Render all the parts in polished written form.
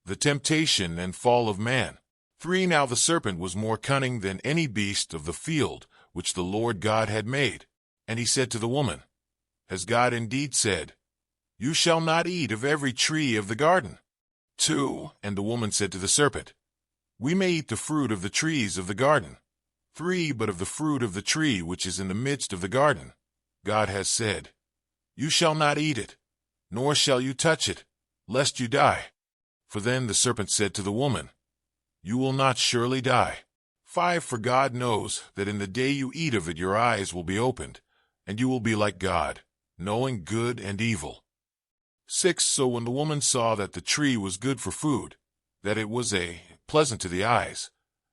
The temptation and fall of man. 3. Now the serpent was more cunning than any beast of the field which the Lord God had made. And he said to the woman, Has God indeed said, You shall not eat of every tree of the garden? 2. And the woman said to the serpent, We may eat the fruit of the trees of the garden. 3. But of the fruit of the tree which is in the midst of the garden, God has said, You shall not eat it, nor shall you touch it, lest you die. For then the serpent said to the woman, You will not surely die. 5. For God knows that in the day you eat of it your eyes will be opened, and you will be like God, knowing good and evil. 6. So when the woman saw that the tree was good for food, that it was pleasant to the eyes,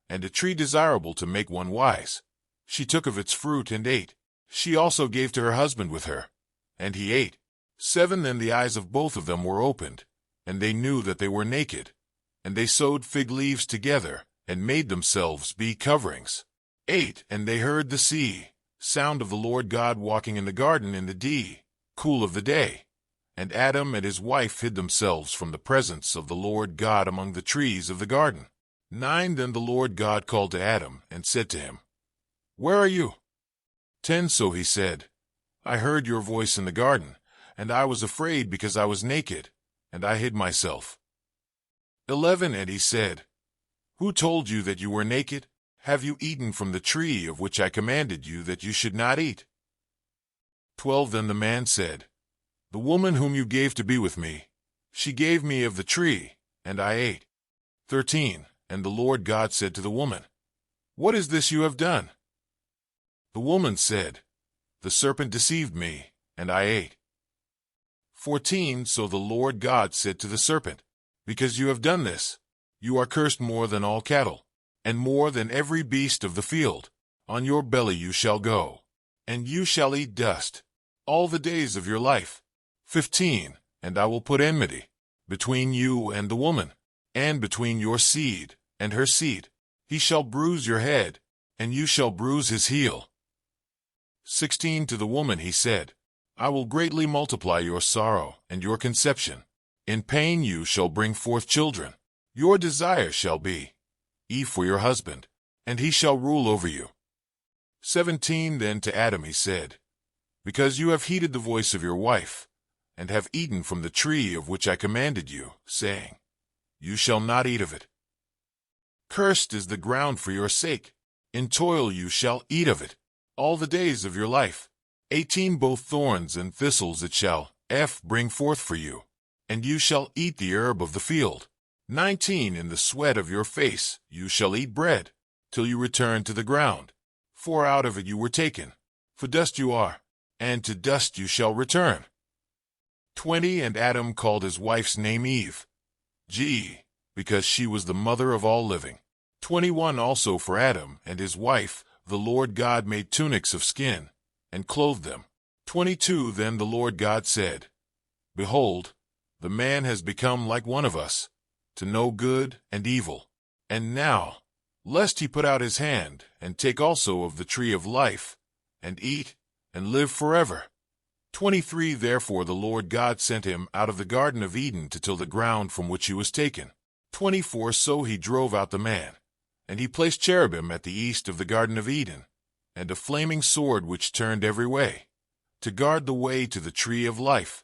and a tree desirable to make one wise, she took of its fruit and ate. She also gave to her husband with her, and he ate. 7. Then the eyes of both of them were opened, and they knew that they were naked, and they sewed fig leaves together, and made themselves be coverings. 8. And they heard the sound of the Lord God walking in the garden in the cool of the day. And Adam and his wife hid themselves from the presence of the Lord God among the trees of the garden. 9. Then the Lord God called to Adam, and said to him, Where are you? 10. So he said, I heard your voice in the garden, and I was afraid because I was naked, and I hid myself. 11. And he said, Who told you that you were naked? Have you eaten from the tree of which I commanded you that you should not eat? 12. Then the man said, The woman whom you gave to be with me, she gave me of the tree, and I ate. 13. And the Lord God said to the woman, What is this you have done? The woman said, The serpent deceived me, and I ate. 14. So the Lord God said to the serpent, Because you have done this, you are cursed more than all cattle, and more than every beast of the field. On your belly you shall go, and you shall eat dust all the days of your life. 15. And I will put enmity between you and the woman, and between your seed and her seed. He shall bruise your head, and you shall bruise his heel. 16. To the woman he said, I will greatly multiply your sorrow and your conception. In pain you shall bring forth children. Your desire shall be Eve for your husband, and he shall rule over you. 17. Then to Adam he said, Because you have heeded the voice of your wife, and have eaten from the tree of which I commanded you, saying, You shall not eat of it. Cursed is the ground for your sake. In toil you shall eat of it all the days of your life. 18. Both thorns and thistles it shall bring forth for you, and you shall eat the herb of the field. 19. In the sweat of your face you shall eat bread, till you return to the ground. For out of it you were taken. For dust you are, and to dust you shall return. 20. And Adam called his wife's name Eve, because she was the mother of all living. 21. Also for Adam and his wife the Lord God made tunics of skin, and clothed them. 22. Then the Lord God said, Behold, the man has become like one of us, to know good and evil. And now, lest he put out his hand, and take also of the tree of life, and eat, and live forever. 23. Therefore the Lord God sent him out of the Garden of Eden to till the ground from which he was taken. 24. So he drove out the man, and he placed cherubim at the east of the Garden of Eden, and a flaming sword which turned every way, to guard the way to the tree of life.